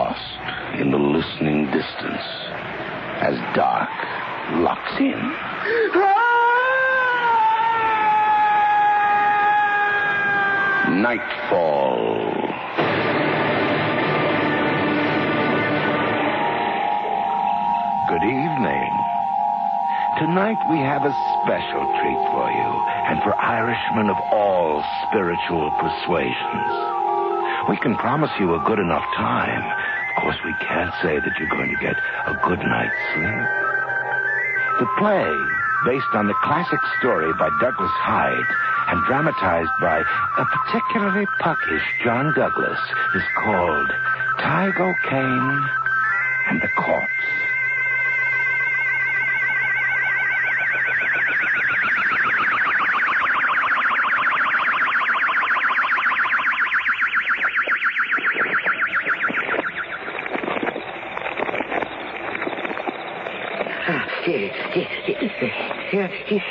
lost in the listening distance as dark locks in. Nightfall. Good evening. Tonight we have a special treat for you, and for Irishmen of all spiritual persuasions. We can promise you a good enough time. Of course, we can't say that you're going to get a good night's sleep. The play, based on the classic story by Douglas Hyde and dramatized by a particularly puckish John Douglas, is called Tige and the Corpse.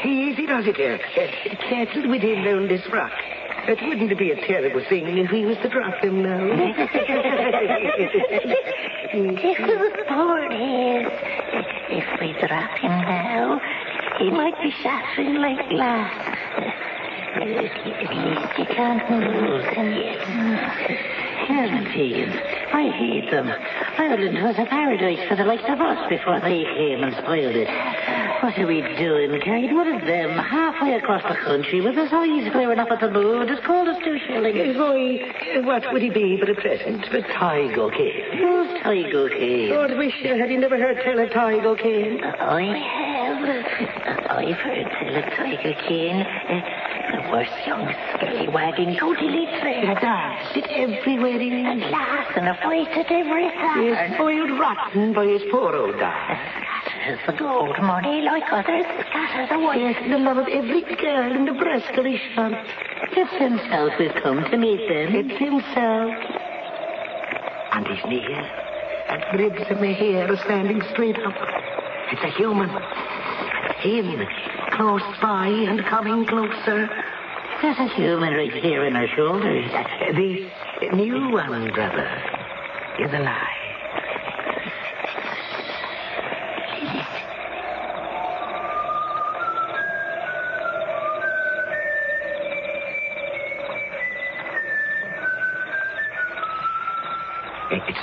Easy does it, dear. Settled with him round this rock. It wouldn't be a terrible thing if he was to drop him now. This is poor his. If we drop him now, he might be shattering like glass. At least he can't move yet. Guaranteed. I hate them. Ireland was a paradise for the likes of us before they came and spoiled it. What are we doing, Kate? What is them halfway across the country with his eyes glaring up at the moon as cold as 2 shillings? Why, what would he be but a present for Tige O'Kane? Who's Tige O'Kane? Lord, had you never heard tell of Tige O'Kane? I have. I've heard tell of Tige O'Kane. The worst young scallywagging totally trained. Danced everywhere he and laughs and a fight at every turn. He's spoiled rotten by his poor old dad. Scatters the gold money like others scatter the white. Yes, the love of every girl in the brasserie shop. It's himself we've come to meet them. It's himself. And he's near. And ribs of my hair are standing straight up. It's a human. Him, close by and coming closer. There's a human right here in our shoulders. The new one, brother, is alive.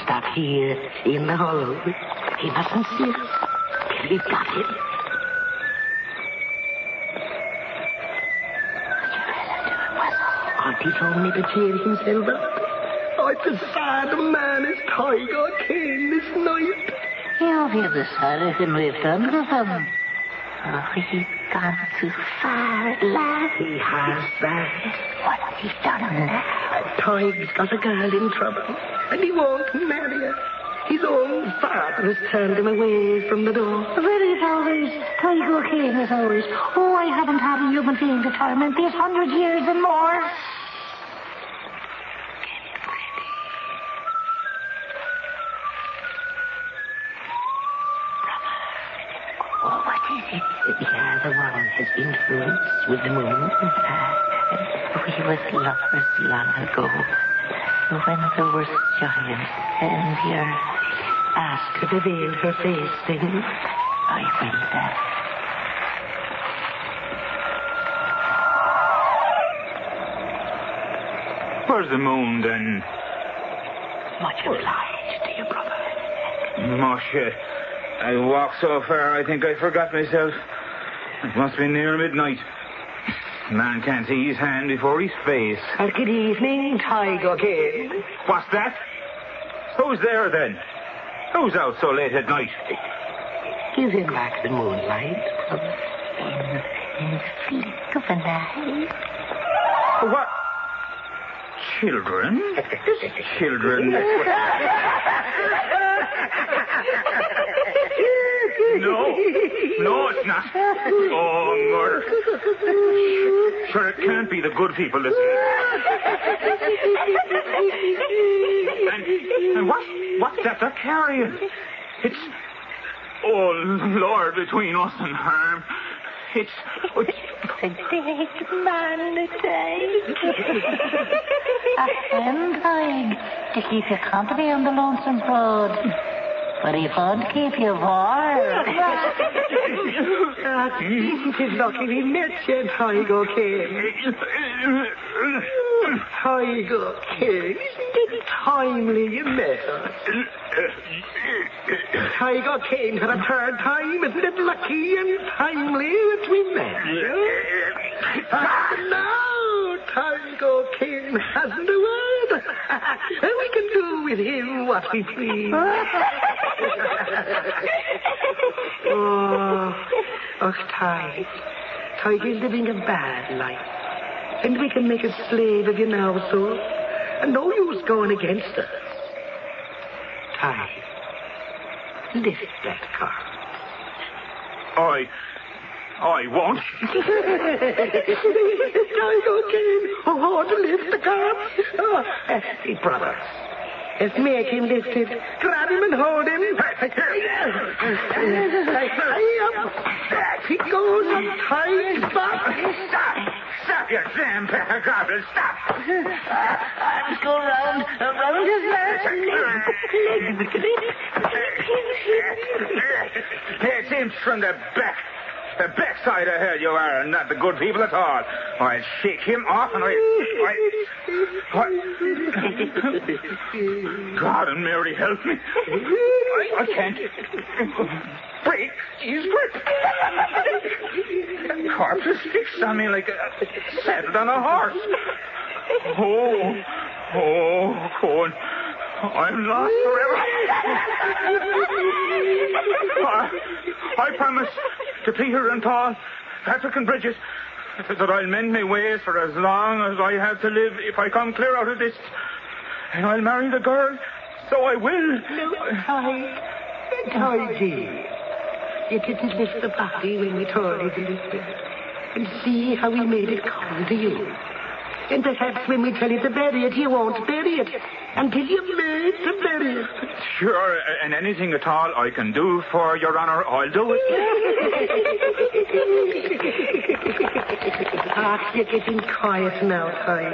Stop here in the hole. He mustn't see us till we've got him. Auntie told me to cheer himself up. I'm as sad a man as Tige O'Kane this night. You'll be the saddest thing we've done to them. Oh, he's gone too far at last. He has that. What's he done now? Tige's got a girl in trouble, and he won't marry her. His own father has turned him away from the door. Very always. Tige O'Kane is always. Oh, I haven't had a human being to torment these 100 years and more. Yeah, the one has influence with the moon. We was lovers long ago, when there were giants and the earth. Ask her to veil her face, then. I will that. Where's the moon, then? Much obliged to you, brother. Musha, I walked so far I think I forgot myself. It must be near midnight. Man can't see his hand before his face. Good evening, Tige O'Kane. What's that? Who's there, then? Who's out so late at night? Give him back the moonlight. In the flick of an eye. What? Children? Children? No, it's not. Oh, murder. Sure, it can't be the good people listening. And what's that they're carrying? It's... Oh, Lord, between us and harm. It's a dead man, Tige. A friend, Tige, to keep you company on the lonesome road. But he won't keep you warm. It's lucky we met you, Tige came. Tige came. Isn't it timely you met us? Tige came for the third time. Isn't it lucky and timely that we met? And now Tige came hasn't a word. We can do with him what we please. Tige. Tige is living a bad life. And we can make a slave of you now, so. And no use going against us. Tige, lift that car. I won't. Tige came. Oh, to lift the car. Brother. Let's make him lift it. Grab him and hold him. He goes on Tige's back. Stop your damn pepper gobble. Stop. I must go round his It seems from the back. The backside of hell you are, and not the good people at all. I'll shake him off and God and Mary, help me. I can't break his grip. The corpse is fixed on me like saddled on a horse. Oh, Cohen. I'm lost forever. I promise to Peter and Paul, Patrick and Bridget, that I'll mend my ways for as long as I have to live if I come clear out of this. And I'll marry the girl, so I will. No, Tige. You didn't lift the body when we told you to lift it. And see how we made it come to you. And perhaps when we tell you to bury it, you won't bury it until you're made to bury it. Sure, and anything at all I can do for your honor, I'll do it. You're getting quiet now, Tige.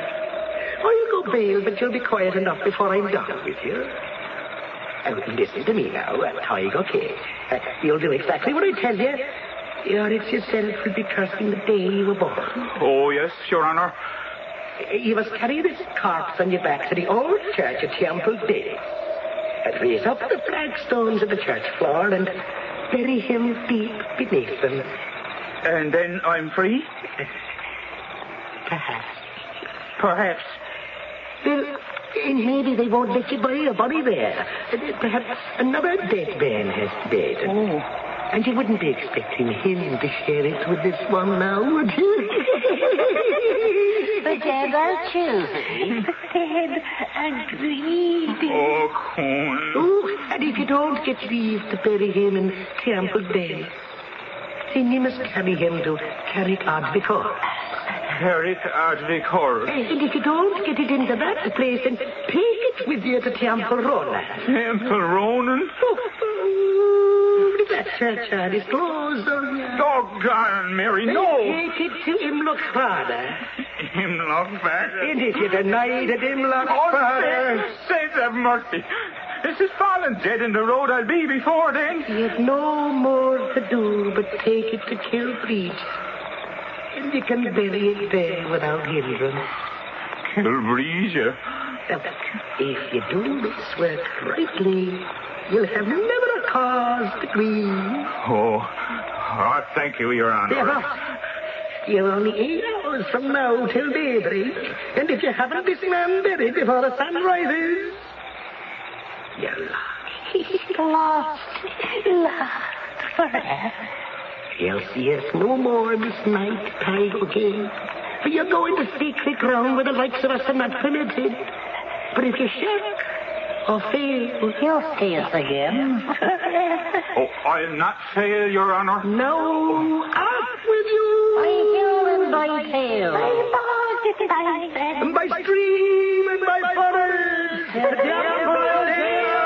I'll go bail, but you'll be quiet enough before I'm done with you. Listen to me now, Tige, okay? You'll do exactly what I tell you. Or it's yourself who'll be cursing the day you were born. Oh, yes, your honor. You must carry this corpse on your back to the old church at Temple Bay. And raise up the flagstones of the church floor and bury him deep beneath them. And then I'm free? Perhaps. Well, maybe they won't let you bury a body there. Perhaps another dead man has died. Oh. And you wouldn't be expecting him to share it with this one now, would you? The dead are choosy. The dead are greedy. Oh, Cohen. Oh, and if you don't get leave to bury him in Temple Bay, then you must carry him to Carrick Ardvicore. Carrick Ardvicore. And if you don't get it into that place, then take it with you to Temple Ronan. Temple Ronan? That churchyard is closed, Oh, God, Mary, no. Take it to Imlock Father. Imlock Father? And if you deny it at Imlock Oh, Father... saints have mercy. This is fallen dead in the road I'll be before then. You've no more to do but take it to Kilbreach. And you can bury it there without hindrance. Kilbreach? If you do this work rightly, you'll have never a cause to grieve. Oh, thank you, Your Honor. You're only 8 hours from now till daybreak, and if you haven't this man buried before the sun rises, you're lost. Lost forever. You'll see us no more this night, Tige King. For you're going to secret ground where the likes of us are not permitted. But if you shirk or fail, You'll see us again. Oh, I'll not fail, Your Honor. no, off with you! By hill and by tail. And by stream and by forest, the devil is here!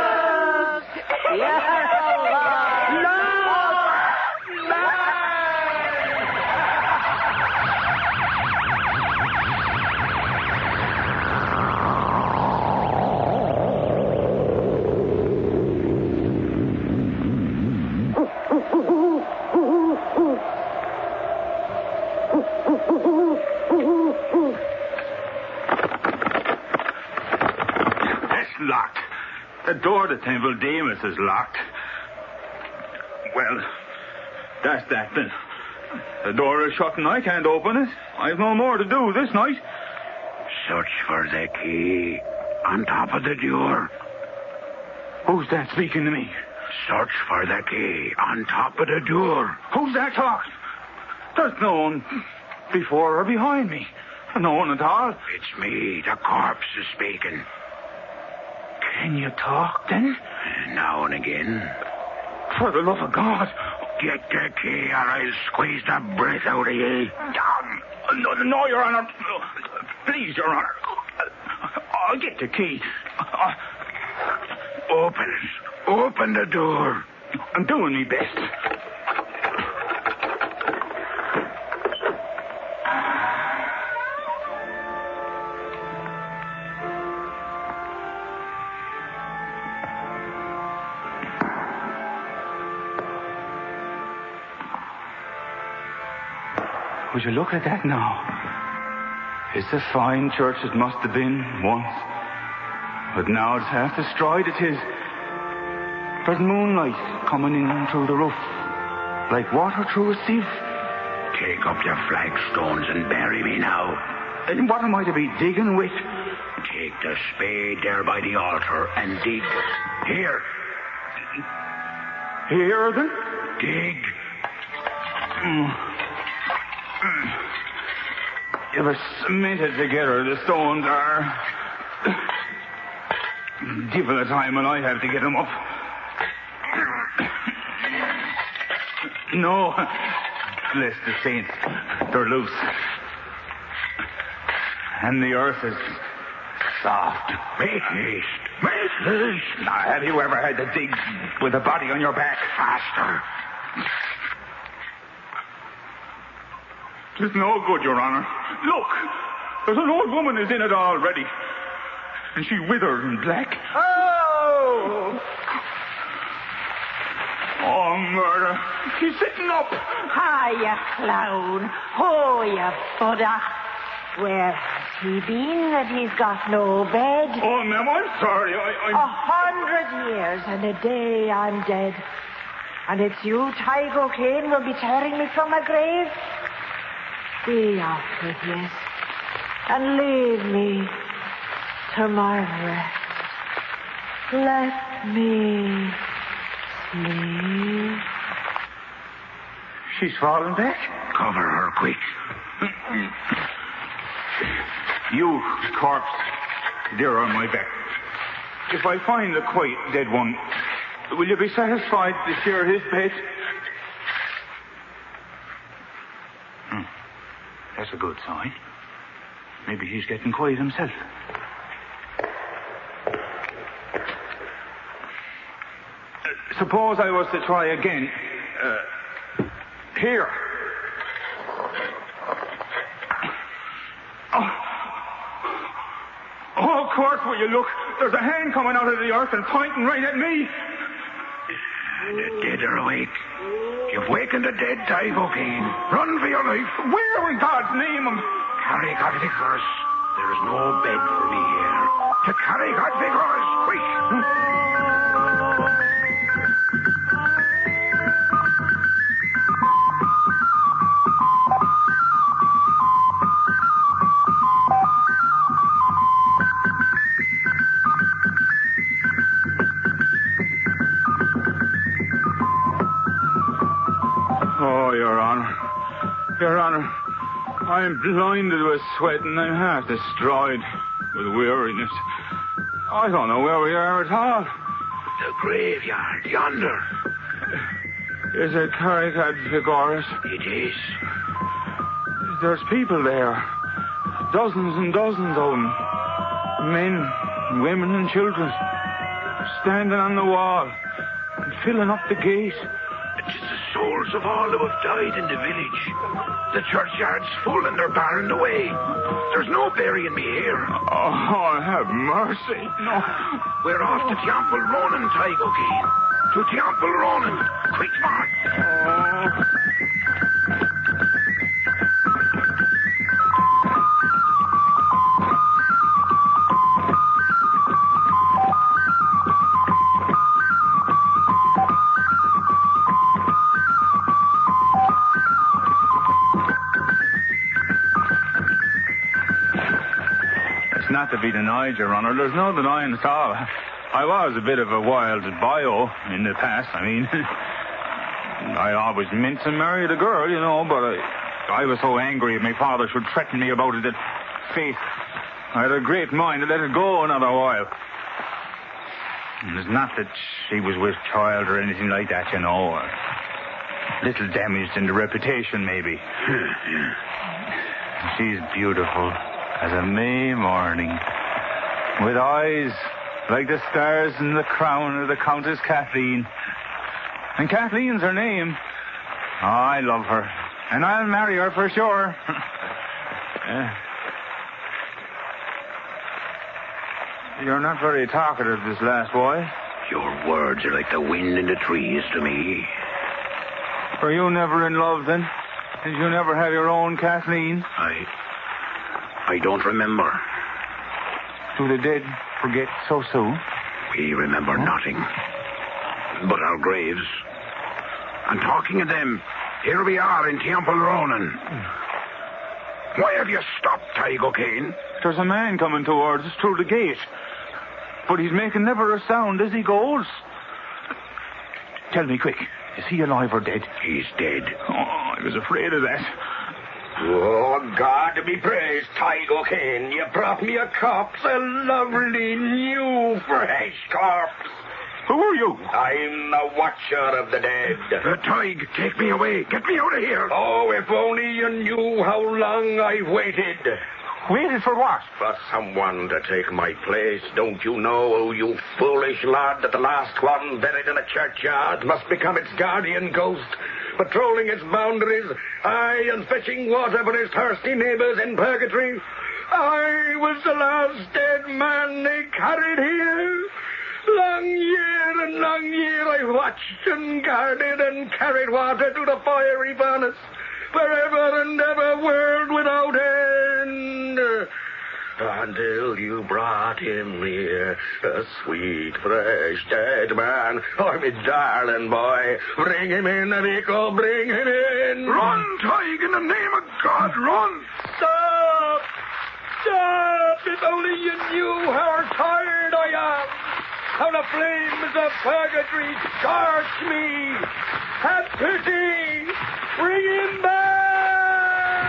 Temple Demas is locked. Well, that's that then. The door is shut and I can't open it. I've no more to do this night. Search for the key on top of the door. Who's that speaking to me? Search for the key on top of the door. Who's that talking? There's no one before or behind me. No one at all. It's me, the corpse, is speaking. Can you talk then? Now and again. For the love of God. Get the key or I'll squeeze the breath out of you. No, Your Honor. Please, Your Honor. I'll get the key. Open it. Open the door. I'm doing my best. Would you look at that now? It's a fine church it must have been once. But now it's half destroyed, it is. There's moonlight coming in through the roof, like water through a sieve. Take up your flagstones and bury me now. And what am I to be digging with? Take the spade there by the altar and dig. Here. Here, then? Dig. If it's cemented together, the stones are. Give it the time and I have to get them up. No. Bless the saints. They're loose. And the earth is soft. Make haste. Make haste. Now, have you ever had to dig with a body on your back? Faster. It's no good, Your Honor. Look, there's an old woman is in it already. And she withered and black. Oh! Oh, murder. She's sitting up. Hi, you clown. Oh, you Buddha. Where has he been that he's got no bed? Oh, ma'am, I'm sorry. 100 years and a day I'm dead. And it's you, Tige O'Kane, will be tearing me from my grave? Be off with you. And leave me to my rest. Let me sleep. She's fallen back. Cover her quick. You, corpse, there on my back. If I find the quite dead one, will you be satisfied to share his bed? That's a good sign. Maybe he's getting quiet himself. Suppose I was to try again. Here. Oh, of course, will you look? There's a hand coming out of the earth and pointing right at me. The dead are awake. You've wakened the dead, Tige O'Kane. Run for your life. Where in God's name am... Carry God Vickers. There is no bed for me here. To carry God Vickers, quick. Your Honor, I'm blinded with sweat and I'm half destroyed with weariness. I don't know where we are at all. The graveyard yonder. Is it Carrickad Vigoris? It is. There's people there. Dozens and dozens of them. Men, women and children. Standing on the wall and filling up the gate. It's the souls of all who have died in the village. The churchyard's full and they're barring the way. There's no burying me here. Oh, have mercy. No. We're off to Temple Ronan, Tige O'Kane. To Temple Ronan. Quick, man. be denied, Your Honor. There's no denying at all. I was a bit of a wild bio in the past. I mean, I always meant to marry the girl, you know, but I was so angry my father should threaten me about it that fate, I had a great mind to let it go another while. And it's not that she was with child or anything like that, you know. Little damaged in the reputation, maybe. She's beautiful as a May morning, with eyes like the stars in the crown of the Countess Kathleen. And Kathleen's her name. Oh, I love her. And I'll marry her for sure. You're not very talkative this last boy. Your words are like the wind in the trees to me. Were you never in love, then? Did you never have your own Kathleen? I don't remember. Do the dead forget so soon? We remember nothing but our graves. And talking of them, here we are in Temple Ronan. Why have you stopped, Tige O'Kane? There's a man coming towards us through the gate. But he's making never a sound as he goes. Tell me quick, is he alive or dead? He's dead. Oh, I was afraid of that. Oh, God be praised, Tige O'Kane. You brought me a corpse, a lovely new fresh corpse. Who are you? I'm the watcher of the dead. Tige, take me away. Get me out of here. Oh, if only you knew how long I've waited. Waited for what? For someone to take my place. Don't you know, oh, you foolish lad, that the last one buried in a churchyard must become its guardian ghost, patrolling its boundaries, aye, and fetching water for his thirsty neighbours in purgatory. I was the last dead man they carried here. Long year I watched and guarded and carried water to the fiery furnace, forever and ever, world without end. Until you brought him here, a sweet, fresh, dead man. Oh, my darling boy, bring him in, Nico, bring him in. Run, Tige, in the name of God, run. Stop! Stop! If only you knew how tired I am. How the flames of purgatory scorch me. Have pity. Bring him back.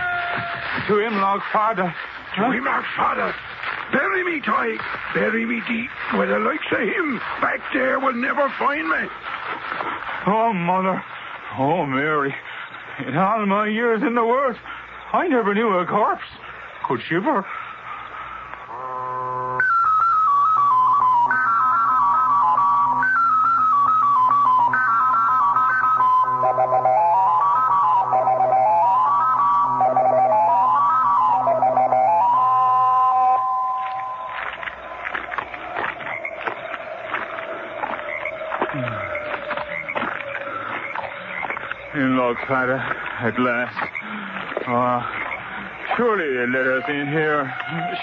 To Himlock, Father. To Himlock, Father. Bury me, Tige. Bury me deep, where the likes of him back there will never find me. Oh, Mother. Oh, Mary. In all my years in the world, I never knew a corpse could shiver. Himlock, Father, at last. Surely they let us in here.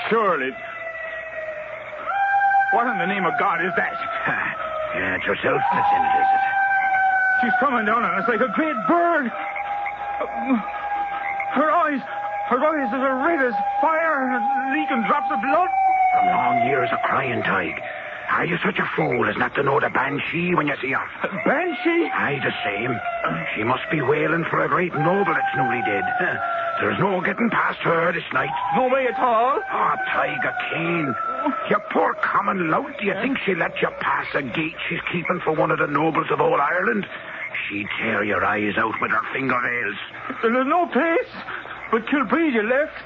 Surely. What in the name of God is that? Yeah, it's yourself that's in it, is it? She's coming down on us like a great bird. Her eyes are red as fire, leaking drops of blood. From long years of crying, Tige. Are you such a fool as not to know the banshee when you see her? Banshee? Aye, the same. She must be wailing for a great noble that's newly dead. There's no getting past her this night. No way at all. Oh, Tige O'Kane. You poor common lout. Do you think she'll let you pass a gate she's keeping for one of the nobles of old Ireland? She'd tear your eyes out with her fingernails. There's no place but Kilbride you left,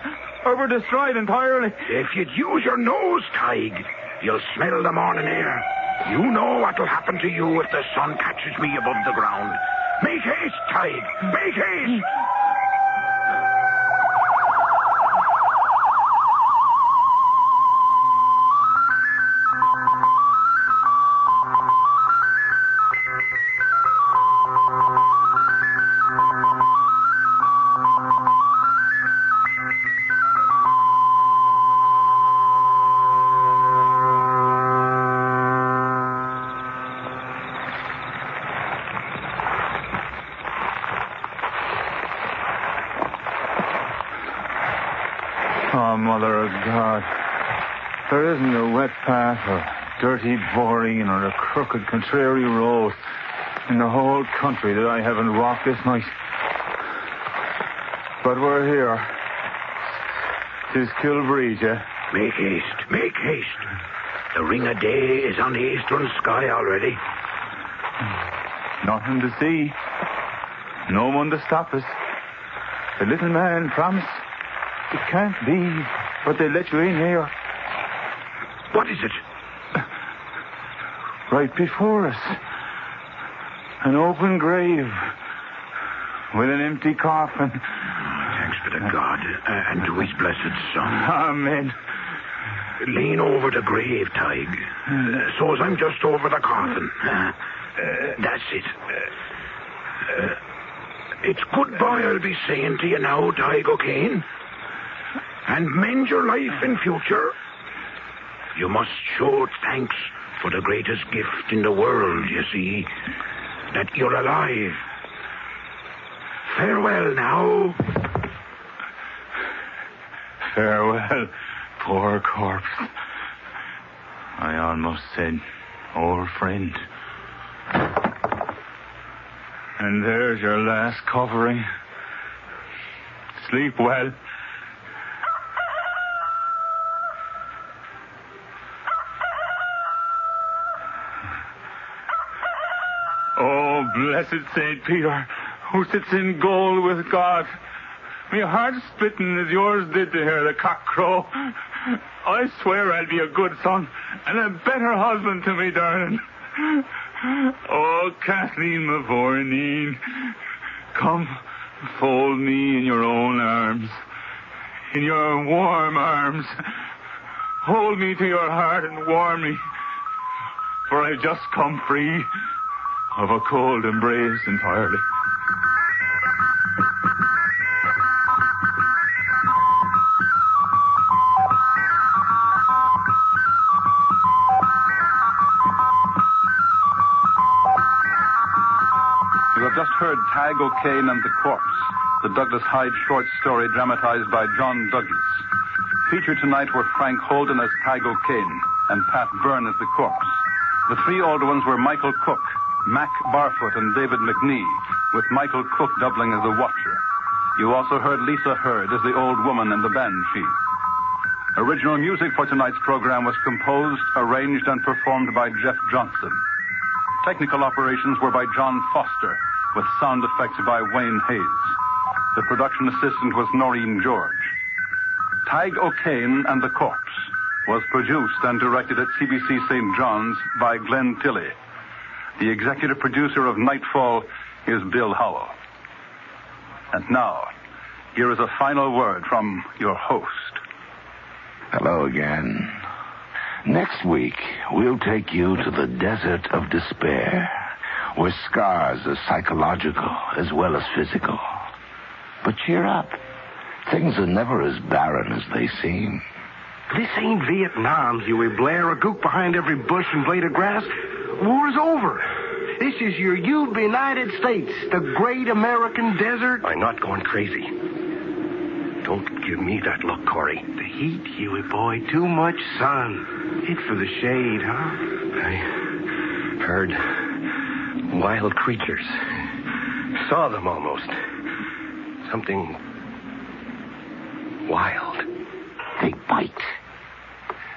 or we're destroyed entirely. If you'd use your nose, Tige, you'll smell the morning air. You know what'll happen to you if the sun catches me above the ground. Make haste, Tige. Make haste. Oh, Mother of God. There isn't a wet path or dirty boring or a crooked contrary road in the whole country that I haven't walked this night. But we're here. 'Tis Kilbreed, yeah? Make haste, make haste. The ring of day is on the eastern sky already. Nothing to see. No one to stop us. The little man promised it can't be, but they let you in here. What is it? Right before us. An open grave with an empty coffin. Thanks be to God and to his blessed Son. Amen. Lean over the grave, Tige. So as I'm just over the coffin. That's it. It's goodbye I'll be saying to you now, Tige O'Kane. And mend your life in future. You must show thanks for the greatest gift in the world, you see. That you're alive. Farewell now. Farewell, poor corpse. I almost said, old friend. And there's your last covering. Sleep well. Oh, blessed St. Peter, who sits in gold with God. My heart's splitting as yours did to hear the cock crow. I swear I'll be a good son and a better husband to me darling. Oh, Kathleen Mavourneen, come, fold me in your own arms, in your warm arms. Hold me to your heart and warm me, for I've just come free of a cold embrace entirely. You have just heard Tige O'Kane and the Corpse, the Douglas Hyde short story dramatized by John Douglas. Featured tonight were Frank Holden as Tige O'Kane and Pat Byrne as the Corpse. The three older ones were Michael Cook, Mac Barfoot, and David McNee, with Michael Cook doubling as the Watcher. You also heard Lisa Hurd as the old woman and the Banshee. Original music for tonight's program was composed, arranged, and performed by Jeff Johnson. Technical operations were by John Foster, with sound effects by Wayne Hayes. The production assistant was Noreen George. Tige O'Kane and the Corpse was produced and directed at CBC St. John's by Glenn Tilley. The executive producer of Nightfall is Bill Howell. And now, here is a final word from your host. Hello again. Next week, we'll take you to the desert of despair, where scars are psychological as well as physical. But cheer up. Things are never as barren as they seem. This ain't Vietnam, Huey Blair, a gook behind every bush and blade of grass. War's over. This is your United States, the great American desert. I'm not going crazy. Don't give me that look, Corey. The heat, Huey boy, too much sun. Hit for the shade, huh? I heard wild creatures. Saw them almost. Something wild. They bite.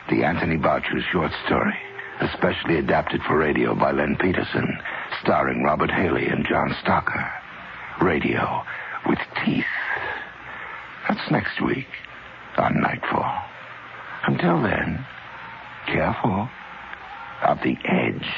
The Anthony Boucher short story, especially adapted for radio by Len Peterson, starring Robert Haley and John Stocker. Radio with teeth. That's next week on Nightfall. Until then, careful of the edge.